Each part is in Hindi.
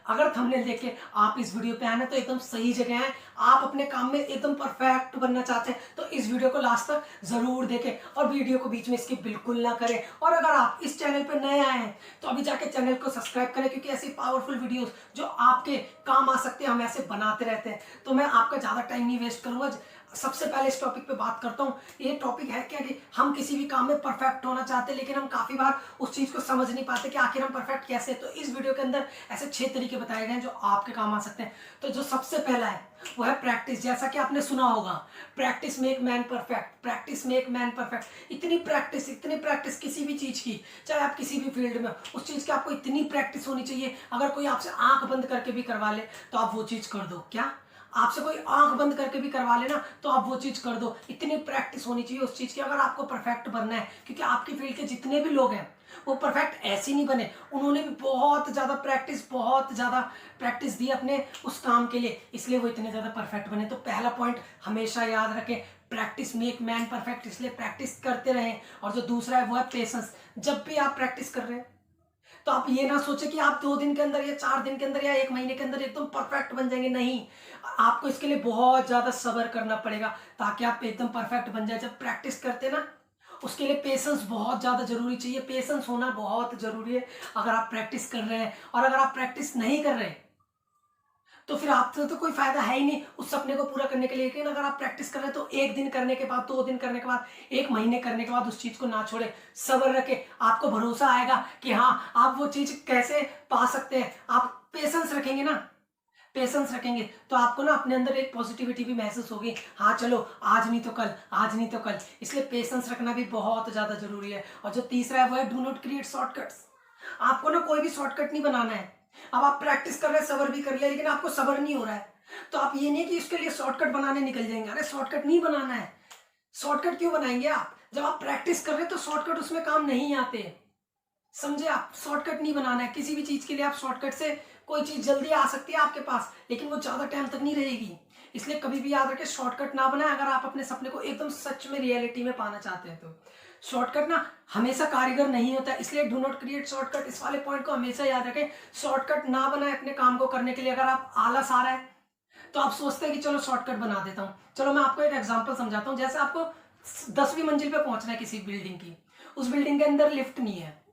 अगर थंबनेल देख के आप इस वीडियो पे आए ना तो एकदम सही जगह है। आप अपने काम में एकदम परफेक्ट बनना चाहते हैं तो इस वीडियो को लास्ट तक जरूर देखें और वीडियो को बीच में स्किप बिल्कुल ना करें। और अगर आप इस चैनल पे नए आए हैं तो अभी जाके चैनल को सब्सक्राइब करें, क्योंकि ऐसी पावरफुल वीडियोस जो आपके काम आ सकते हैं हम ऐसे बनाते रहते हैं। तो मैं आपका ज्यादा टाइम नहीं वेस्ट करूंगा, सबसे पहले इस टॉपिक पे बात करता हूँ। ये टॉपिक है क्या कि हम किसी भी काम में परफेक्ट होना चाहते हैं, लेकिन हम काफी बार उस चीज को समझ नहीं पाते कि आखिर हम परफेक्ट कैसे हैं। तो इस वीडियो के अंदर ऐसे 6 तरीके बताए गए हैं जो आपके काम आ सकते हैं। तो जो सबसे पहला है वो है प्रैक्टिस। जैसा कि आपने सुना होगा, practice make man perfect, practice make man perfect. इतनी प्रैक्टिस किसी भी चीज की, चाहे आप किसी भी फील्ड में, उस चीज की आपको इतनी प्रैक्टिस होनी चाहिए। अगर कोई आपसे आंख बंद करके भी करवा ले तो आप वो चीज कर दो। क्या आपसे कोई आंख बंद करके भी करवा लेना तो आप वो चीज कर दो। इतनी प्रैक्टिस होनी चाहिए उस चीज की अगर आपको परफेक्ट बनना है। क्योंकि आपकी फील्ड के जितने भी लोग हैं वो परफेक्ट ऐसे नहीं बने, उन्होंने भी बहुत ज्यादा प्रैक्टिस दी अपने उस काम के लिए, इसलिए वो इतने ज्यादा परफेक्ट बने। तो पहला पॉइंट हमेशा याद रखें, प्रैक्टिस मेक मैन परफेक्ट, इसलिए प्रैक्टिस करते रहें। और जो दूसरा है वो है पेशेंस। जब भी आप प्रैक्टिस कर रहे हैं तो आप ये ना सोचे कि आप 2 दिन के अंदर या 4 दिन के अंदर या 1 महीने के अंदर एकदम परफेक्ट बन जाएंगे। नहीं, आपको इसके लिए बहुत ज्यादा सब्र करना पड़ेगा ताकि आप एकदम परफेक्ट बन जाए। जब प्रैक्टिस करते ना उसके लिए पेशेंस बहुत ज्यादा जरूरी चाहिए, पेशेंस होना बहुत जरूरी है अगर आप प्रैक्टिस कर रहे हैं। और अगर आप प्रैक्टिस नहीं कर रहे तो फिर आपसे तो कोई फायदा है ही नहीं उस सपने को पूरा करने के लिए। लेकिन अगर आप प्रैक्टिस कर रहे हैं तो 1 दिन करने के बाद, 2 दिन करने के बाद, 1 महीने करने के बाद उस चीज को ना छोड़े, सब्र रखे। आपको भरोसा आएगा कि हाँ आप वो चीज कैसे पा सकते हैं। आप पेशेंस रखेंगे ना, पेशेंस रखेंगे तो आपको ना अपने अंदर एक पॉजिटिविटी भी महसूस होगी। हाँ चलो आज नहीं तो कल, आज नहीं तो कल। इसलिए पेशेंस रखना भी बहुत ज्यादा जरूरी है। और जो तीसरा है वो है डू नॉट क्रिएट शॉर्टकट्स। आपको ना कोई भी शॉर्टकट नहीं बनाना है। अब आप प्रैक्टिस कर रहे हैं, सब्र भी कर लिया, लेकिन आपको सब्र नहीं हो रहा है तो आप ये नहीं कि इसके लिए शॉर्टकट बनाने निकल जाएंगे। अरे शॉर्टकट नहीं बनाना है। शॉर्टकट क्यों बनाएंगे आप? जब आप प्रैक्टिस कर रहे हैं तो शॉर्टकट उसमें काम नहीं आते। समझे आप? शॉर्टकट नहीं बनाना है किसी भी चीज के लिए। आप शॉर्टकट से कोई चीज जल्दी आ सकती है आपके पास, लेकिन वो ज्यादा टाइम तक नहीं रहेगी। इसलिए कभी भी याद रखें, शॉर्टकट ना बनाए अगर आप अपने सपने को एकदम सच में रियलिटी में पाना चाहते हैं तो। शॉर्टकट ना हमेशा कारगर नहीं होता, इसलिए डू नॉट क्रिएट शॉर्टकट, इस वाले पॉइंट को हमेशा याद रखें। शॉर्टकट ना बनाए अपने काम को करने के लिए। अगर आप आलस आ रहा है तो आप सोचते हैं कि चलो शॉर्टकट बना देता हूँ। चलो मैं आपको एक एग्जांपल समझाता हूँ। जैसे आपको 10वीं मंजिल पे पहुंचना है किसी बिल्डिंग की, उस बिल्डिंग के अंदर लिफ्ट नहीं है।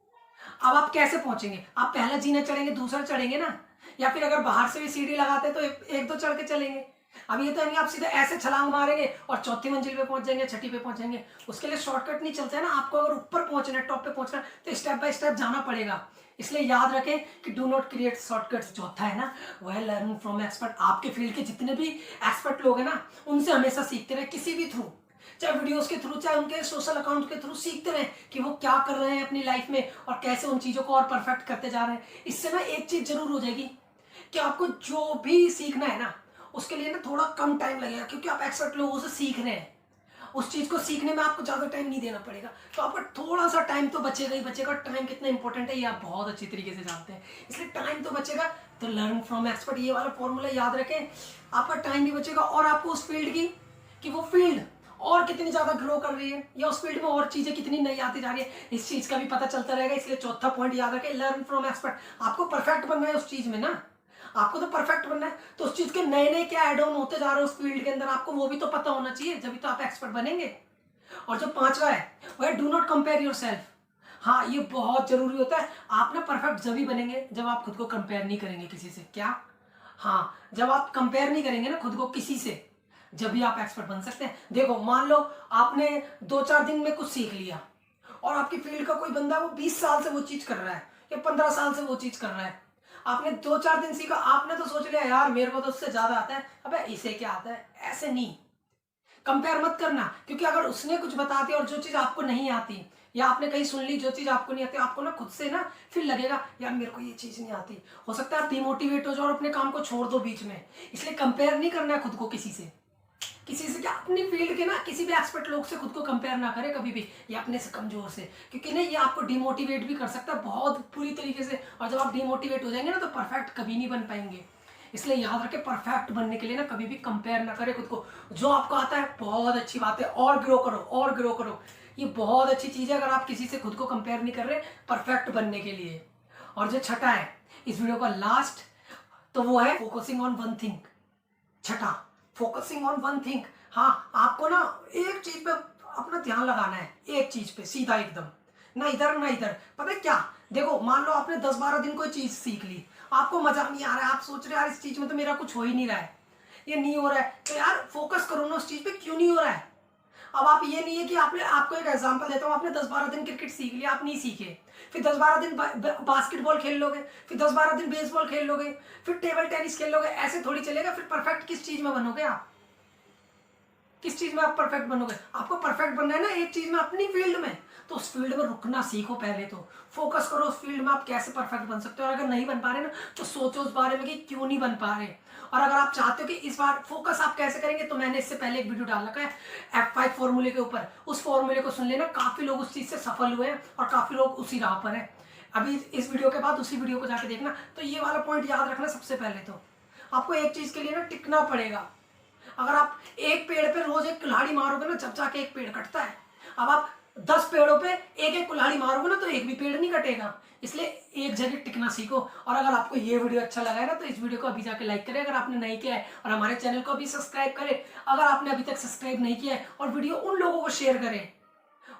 अब आप कैसे पहुंचेंगे? आप पहला जीना चढ़ेंगे, दूसरा चढ़ेंगे ना, या फिर अगर बाहर से भी सीढ़ी लगाते हैं तो एक दो चढ़ के चलेंगे। अब ये तो नहीं आप सीधे ऐसे छलांग मारेंगे और चौथी मंजिल पे पहुंच जाएंगे, छठी पे पहुंचेंगे। उसके लिए शॉर्टकट नहीं चलता है ना। आपको अगर ऊपर पहुंचना है, टॉप पे पहुंचना है, तो स्टेप बाय स्टेप जाना पड़ेगा। इसलिए याद रखें कि डू नॉट क्रिएट शॉर्टकट्स। चौथा है ना वह लर्न फ्रॉम एक्सपर्ट। आपके फील्ड के जितने भी एक्सपर्ट लोग हैं ना उनसे हमेशा सीखते रहे, किसी भी थ्रू, चाहे वीडियोस के थ्रू, चाहे उनके सोशल अकाउंट के थ्रू, सीखते रहे कि वो क्या कर रहे हैं अपनी लाइफ में और कैसे उन चीजों को और परफेक्ट करते जा रहे हैं। इससे ना एक चीज जरूर हो जाएगी कि आपको जो भी सीखना है ना उसके लिए ना थोड़ा कम टाइम लगेगा, क्योंकि आप एक्सपर्ट लोगों से सीख रहे हैं। उस चीज को सीखने में आपको ज्यादा टाइम नहीं देना पड़ेगा, तो आपका थोड़ा सा टाइम तो बचेगा ही बचेगा। टाइम कितना इंपॉर्टेंट है ये आप बहुत अच्छी तरीके से जानते हैं, इसलिए टाइम तो बचेगा। तो लर्न फ्रॉम एक्सपर्ट, ये वाला फॉर्मूला याद रखें। आपका टाइम भी बचेगा और आपको उस फील्ड की, कि वो फील्ड और कितनी ज्यादा ग्रो कर रही है या उस फील्ड में और चीजें कितनी नई आती जा रही है, इस चीज का भी पता चलता रहेगा। इसलिए चौथा पॉइंट याद रखें, लर्न फ्रॉम एक्सपर्ट। आपको परफेक्ट बनना है उस चीज में ना, आपको तो परफेक्ट बनना है, तो उस चीज के नए नए क्या एड ऑन होते जा रहे हैं उस फील्ड के अंदर, आपको वो भी तो पता होना चाहिए, जब तो आप एक्सपर्ट बनेंगे। और जो पांचवा है वह do not compare your self. हाँ ये बहुत जरूरी होता है। आप ना परफेक्ट जब ही बनेंगे जब आप खुद को कंपेयर नहीं करेंगे किसी से। क्या? हाँ, जब आप कंपेयर नहीं करेंगे ना खुद को किसी से, जब भी आप एक्सपर्ट बन सकते हैं। देखो मान लो आपने 2-4 दिन में कुछ सीख लिया और आपकी फील्ड का कोई बंदा वो 20 साल से वो चीज कर रहा है या 15 साल से वो चीज कर रहा है। आपने 2-4 दिन सीखा, आपने तो सोच लिया यार मेरे को तो उससे ज्यादा आता है, अबे इसे क्या आता है। ऐसे नहीं, कंपेयर मत करना, क्योंकि अगर उसने कुछ बता दिया और जो चीज आपको नहीं आती या आपने कहीं सुन ली जो चीज आपको नहीं आती, आपको ना खुद से ना फिर लगेगा यार मेरे को ये चीज नहीं आती। हो सकता है आप डिमोटिवेट हो जाओ और अपने काम को छोड़ दो बीच में। इसलिए कंपेयर नहीं करना है खुद को किसी से, किसी से क्या, अपनी फील्ड के ना किसी भी एक्सपर्ट लोग से खुद को कंपेयर ना करें कभी भी, या अपने से कमजोर से, क्योंकि ना ये आपको डिमोटिवेट भी कर सकता है बहुत बुरी तरीके से। और जब आप डिमोटिवेट हो जाएंगे ना तो परफेक्ट कभी नहीं बन पाएंगे। इसलिए याद रखें, परफेक्ट बनने के लिए ना कभी भी कंपेयर ना करें खुद को। जो आपको आता है बहुत अच्छी बात है, और ग्रो करो और ग्रो करो, ये बहुत अच्छी चीज है अगर आप किसी से खुद को कंपेयर नहीं कर रहे परफेक्ट बनने के लिए। और जो छठा है इस वीडियो का लास्ट, तो वो है फोकसिंग ऑन वन थिंग। छठा, फोकसिंग ऑन वन थिंग। हाँ, आपको ना एक चीज पे अपना ध्यान लगाना है, एक चीज पे सीधा एकदम, ना इधर ना इधर। पता है क्या, देखो मान लो आपने 10-12 दिन कोई चीज सीख ली, आपको मजा नहीं आ रहा है, आप सोच रहे हैं यार इस चीज में तो मेरा कुछ हो ही नहीं रहा है, ये नहीं हो रहा है, तो यार फोकस करो ना उस चीज पे, क्यों नहीं हो रहा है। अब आप ये नहीं है कि आपने, आपको एक एग्जांपल देता हूँ, आपने 10-12 दिन क्रिकेट सीख लिया, आप नहीं सीखे, फिर 10-12 दिन बास्केटबॉल खेल लोगे, फिर 10-12 दिन बेसबॉल खेल लोगे, फिर टेबल टेनिस खेल लोगे, ऐसे थोड़ी चलेगा। फिर परफेक्ट किस चीज में बनोगे आप, किस चीज में आप परफेक्ट बनोगे। आपको परफेक्ट बनना है ना एक चीज में, अपनी फील्ड में, तो उस फील्ड में रुकना सीखो पहले, तो फोकस करो उस फील्ड में आप कैसे परफेक्ट बन सकते हो। और अगर नहीं बन पा रहे ना, तो सोचो उस बारे में कि क्यों नहीं बन पा रहे। और अगर आप चाहते हो कि इस बार फोकस आप कैसे करेंगे, तो मैंने इससे पहले एक वीडियो डाल रखा है F5 फॉर्मूले के ऊपर, उस फॉर्मूले को सुन लेना, काफी लोग उस चीज से सफल हुए हैं और काफी लोग उसी राह पर है। अभी इस वीडियो के बाद उसी वीडियो को जाके देखना। तो ये वाला पॉइंट याद रखना, सबसे पहले तो आपको एक चीज के लिए ना टिकना पड़ेगा। अगर आप एक पेड़ पे रोज एक कुल्हाड़ी मारोगे ना, जब जाके एक पेड़ कटता है। अब आप 10 पेड़ों पे एक एक कुल्हाड़ी मारोगे ना, तो एक भी पेड़ नहीं कटेगा। इसलिए एक जगह टिकना सीखो। और अगर आपको ये वीडियो अच्छा लगा है ना, तो इस वीडियो को अभी जाके लाइक करें अगर आपने नहीं किया है, और हमारे चैनल को अभी सब्सक्राइब करें अगर आपने अभी तक सब्सक्राइब नहीं किया है, और वीडियो उन लोगों को शेयर करें,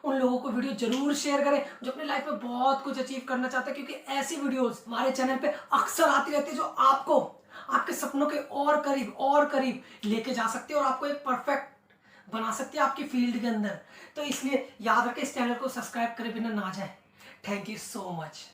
उन लोगों को वीडियो जरूर शेयर करें जो अपनी लाइफ में बहुत कुछ अचीव करना चाहते हैं। क्योंकि ऐसी वीडियोस हमारे चैनल पे अक्सर आती रहती है जो आपको आपके सपनों के और करीब लेके जा सकती है, और आपको एक परफेक्ट बना सकती है आपकी फील्ड के अंदर। तो इसलिए याद रखें, इस चैनल को सब्सक्राइब करे बिना ना जाए। Thank you so much.